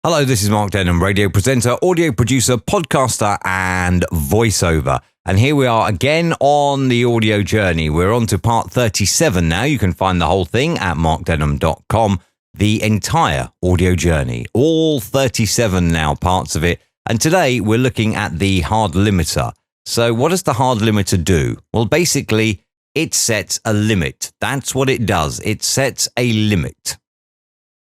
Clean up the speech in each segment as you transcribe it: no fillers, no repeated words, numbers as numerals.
Hello, this is Mark Denham, radio presenter, audio producer, podcaster, and voiceover. And here we are again on the audio journey. We're on to part 37 now. You can find the whole thing at markdenham.com. The entire audio journey, all 37 now parts of it. And today we're looking at the hard limiter. So what does the hard limiter do? Well, basically, it sets a limit. That's what it does. It sets a limit.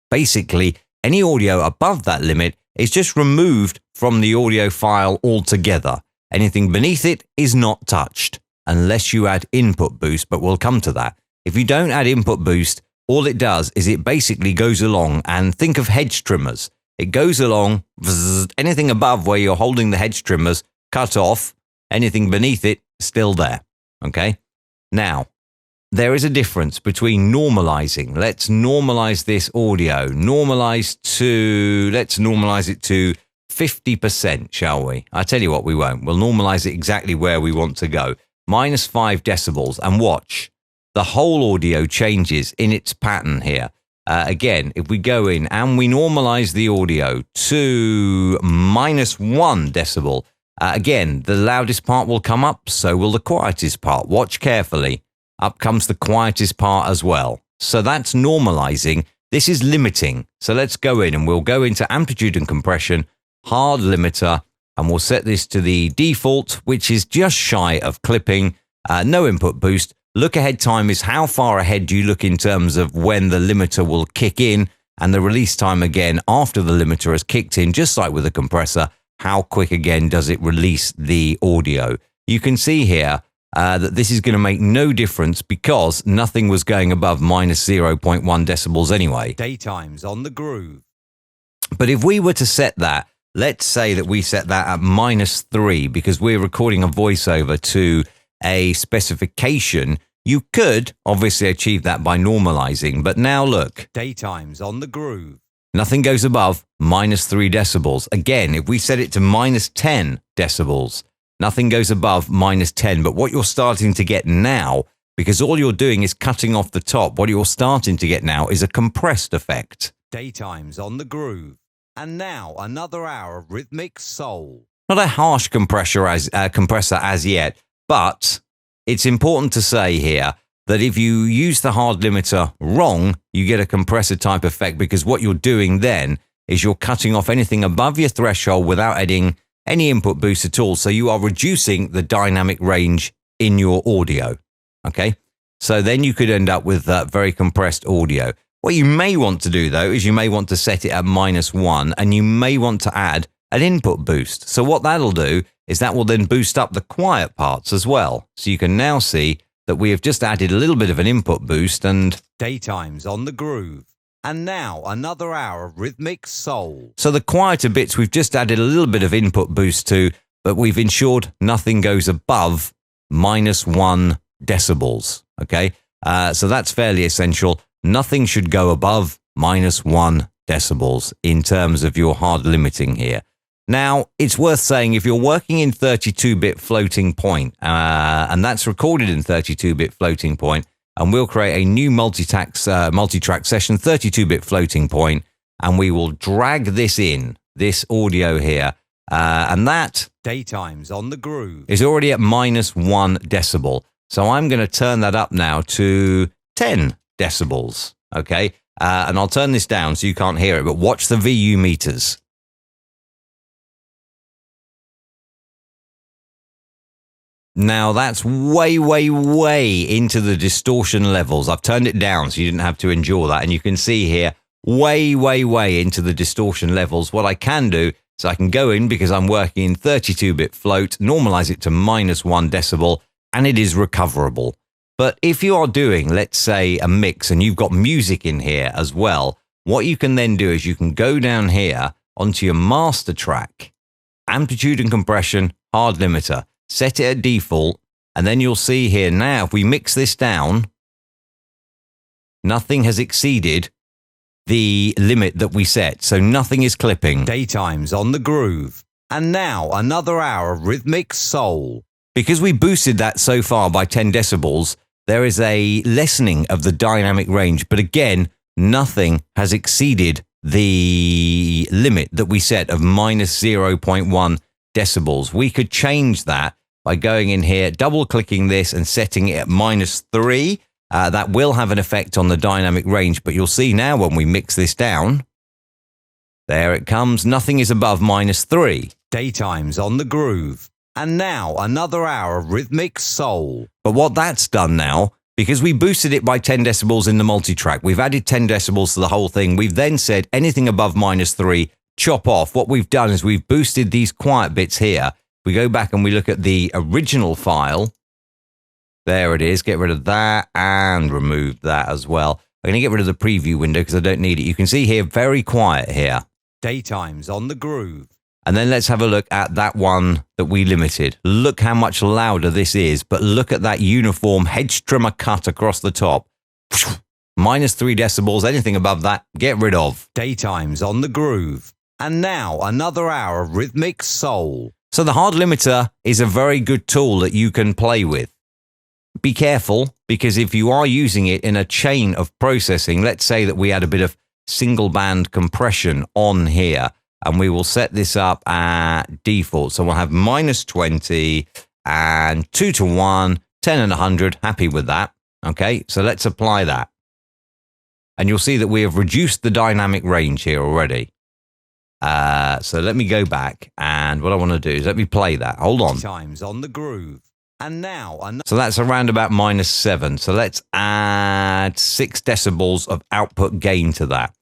Basically, any audio above that limit is just removed from the audio file altogether. Anything beneath it is not touched, unless you add input boost, but we'll come to that. If you don't add input boost, all it does is it basically goes along, and think of hedge trimmers. It goes along, anything above where you're holding the hedge trimmers, cut off, anything beneath it, still there. Okay? Now, there is a difference between normalizing. Let's normalize this audio. Let's normalize it to 50%, shall we? I tell you what, we won't. We'll normalize it exactly where we want to go. -5 decibels. And watch. The whole audio changes in its pattern here. Again, if we go in and we normalize the audio to -1 decibel, again, the loudest part will come up, so will the quietest part. Watch carefully. Up comes the quietest part as well. So that's normalizing. This is limiting. So let's go in and we'll go into amplitude and compression, hard limiter, and we'll set this to the default, which is just shy of clipping. No input boost. Look ahead time is how far ahead do you look in terms of when the limiter will kick in, and the release time again after the limiter has kicked in, just like with a compressor. How quick again does it release the audio? You can see here that this is going to make no difference because nothing was going above -0.1 decibels anyway. Daytimes on the groove. But if we were to set that, let's say that we set that at -3 because we're recording a voiceover to a specification, you could obviously achieve that by normalizing. But now look, daytimes on the groove. Nothing goes above -3 decibels. Again, if we set it to -10 decibels, nothing goes above -10, but what you're starting to get now, because all you're doing is cutting off the top, what you're starting to get now is a compressed effect. Daytimes on the groove. And now another hour of rhythmic soul. Not a harsh compressor as yet, but it's important to say here that if you use the hard limiter wrong, you get a compressor type effect, because what you're doing then is you're cutting off anything above your threshold without adding any input boost at all. So you are reducing the dynamic range in your audio. Okay. So then you could end up with very compressed audio. What you may want to do though, is you may want to set it at -1 and you may want to add an input boost. So what that'll do is that will then boost up the quiet parts as well. So you can now see that we have just added a little bit of an input boost and daytimes on the groove. And now another hour of rhythmic soul. So the quieter bits we've just added a little bit of input boost to, but we've ensured nothing goes above -1 decibels. Okay, so that's fairly essential. Nothing should go above -1 decibels in terms of your hard limiting here. Now, it's worth saying if you're working in 32-bit floating point, and that's recorded in 32-bit floating point, and we'll create a new multi-track session, 32-bit floating point, and we will drag this in, this audio here, and that daytimes on the groove is already at -1 decibel. So I'm going to turn that up now to 10 decibels, okay? And I'll turn this down so you can't hear it, but watch the VU meters. Now that's way, way, way into the distortion levels. I've turned it down so you didn't have to endure that. And you can see here, way, way, way into the distortion levels. What I can do is I can go in, because I'm working in 32-bit float, normalize it to -1 decibel, and it is recoverable. But if you are doing, let's say, a mix and you've got music in here as well, what you can then do is you can go down here onto your master track, amplitude and compression, hard limiter, set it at default, and then you'll see here now, if we mix this down, nothing has exceeded the limit that we set. So nothing is clipping. Daytimes on the groove. And now another hour of rhythmic soul. Because we boosted that so far by 10 decibels, there is a lessening of the dynamic range. But again, nothing has exceeded the limit that we set of minus 0.1 decibels. We could change that by going in here, double-clicking this and setting it at -3. That will have an effect on the dynamic range, but you'll see now when we mix this down, there it comes. Nothing is above -3. Daytime's on the groove. And now another hour of rhythmic soul. But what that's done now, because we boosted it by 10 decibels in the multi-track, we've added 10 decibels to the whole thing. We've then said anything above -3, chop off. What we've done is we've boosted these quiet bits here. We go back and we look at the original file. There it is. Get rid of that and remove that as well. I'm going to get rid of the preview window because I don't need it. You can see here, very quiet here. Daytime's on the groove. And then let's have a look at that one that we limited. Look how much louder this is, but look at that uniform hedge trimmer cut across the top. -3 decibels, anything above that, get rid of. Daytime's on the groove. And now another hour of rhythmic soul. So the hard limiter is a very good tool that you can play with. Be careful, because if you are using it in a chain of processing, let's say that we add a bit of single band compression on here, and we will set this up at default. So we'll have -20 and 2 to 1, 10 and 100. Happy with that. Okay, so let's apply that. And you'll see that we have reduced the dynamic range here already. So let me go back, and what I want to do is let me play that. Hold on. Times on the groove. And now, so that's around about -7. So let's add 6 decibels of output gain to that.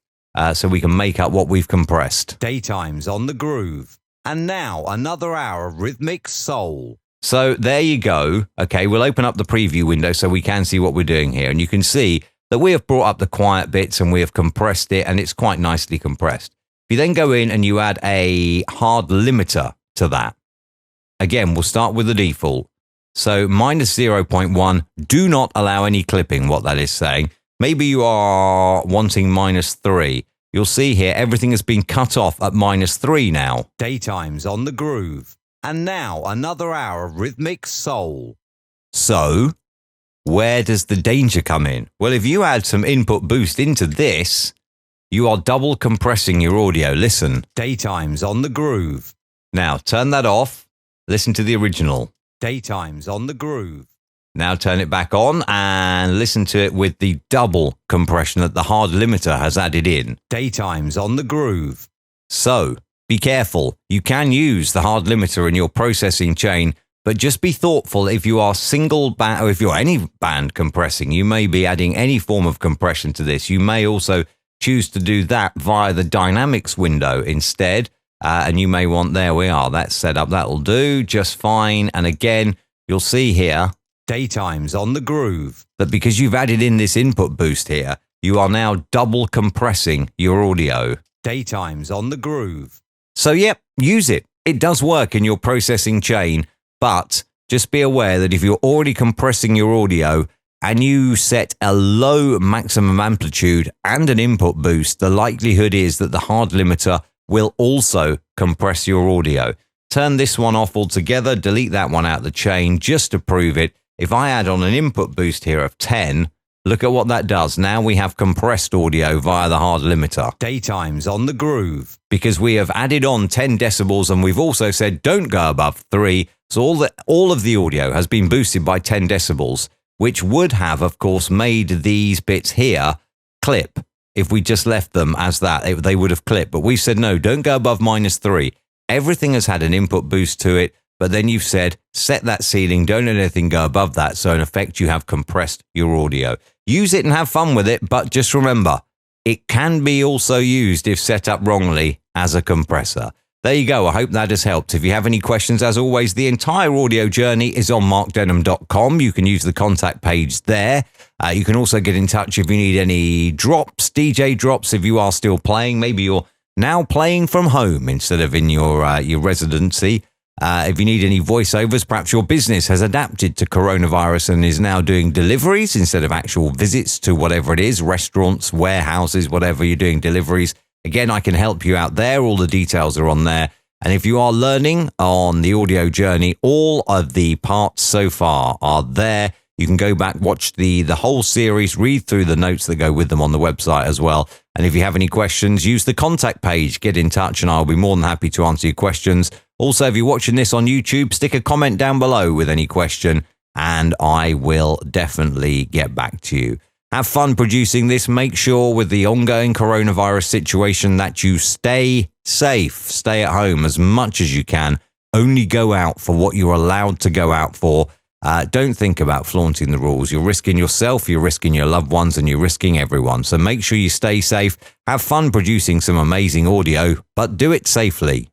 So we can make up what we've compressed. Daytime's on the groove. And now another hour of rhythmic soul. So there you go. Okay, we'll open up the preview window so we can see what we're doing here. And you can see that we have brought up the quiet bits and we have compressed it, and it's quite nicely compressed. If you then go in and you add a hard limiter to that, again, we'll start with the default. So -0.1, do not allow any clipping, what that is saying. Maybe you are wanting -3. You'll see here, everything has been cut off at -3 now. Daytime's on the groove. And now another hour of rhythmic soul. So, where does the danger come in? Well, if you add some input boost into this, you are double compressing your audio. Listen. Daytime's on the groove. Now, turn that off. Listen to the original. Daytime's on the groove. Now turn it back on and listen to it with the double compression that the hard limiter has added in. Daytime's on the groove. So, be careful. You can use the hard limiter in your processing chain, but just be thoughtful. If you are single band, or if you're any band compressing, you may be adding any form of compression to this. You may also choose to do that via the dynamics window instead. And you may want, there we are, that's set up, that'll do just fine. And again, you'll see here, Daytime's on the groove. That because you've added in this input boost here, you are now double compressing your audio. Daytime's on the groove. So yep, use it. It does work in your processing chain, but just be aware that if you're already compressing your audio and you set a low maximum amplitude and an input boost, the likelihood is that the hard limiter will also compress your audio. Turn this one off altogether, delete that one out of the chain just to prove it. If I add on an input boost here of 10, look at what that does. Now we have compressed audio via the hard limiter. Daytime's on the groove. Because we have added on 10 decibels and we've also said don't go above 3. So all of the audio has been boosted by 10 decibels, which would have, of course, made these bits here clip. If we just left them as that, they would have clipped. But we've said, no, don't go above -3. Everything has had an input boost to it, but then you've said, set that ceiling, don't let anything go above that. So in effect, you have compressed your audio. Use it and have fun with it, but just remember, it can be also used, if set up wrongly, as a compressor. There you go. I hope that has helped. If you have any questions, as always, the entire audio journey is on markdenham.com. You can use the contact page there. You can also get in touch if you need any drops, DJ drops, if you are still playing. Maybe you're now playing from home instead of in your residency. If you need any voiceovers, perhaps your business has adapted to coronavirus and is now doing deliveries instead of actual visits to whatever it is, restaurants, warehouses, whatever you're doing deliveries. Again, I can help you out there. All the details are on there. And if you are learning on the audio journey, all of the parts so far are there. You can go back, watch the whole series, read through the notes that go with them on the website as well. And if you have any questions, use the contact page, get in touch, and I'll be more than happy to answer your questions. Also, if you're watching this on YouTube, stick a comment down below with any question, and I will definitely get back to you. Have fun producing this. Make sure with the ongoing coronavirus situation that you stay safe, stay at home as much as you can. Only go out for what you're allowed to go out for. Don't think about flaunting the rules. You're risking yourself, you're risking your loved ones, and you're risking everyone. So make sure you stay safe. Have fun producing some amazing audio, but do it safely.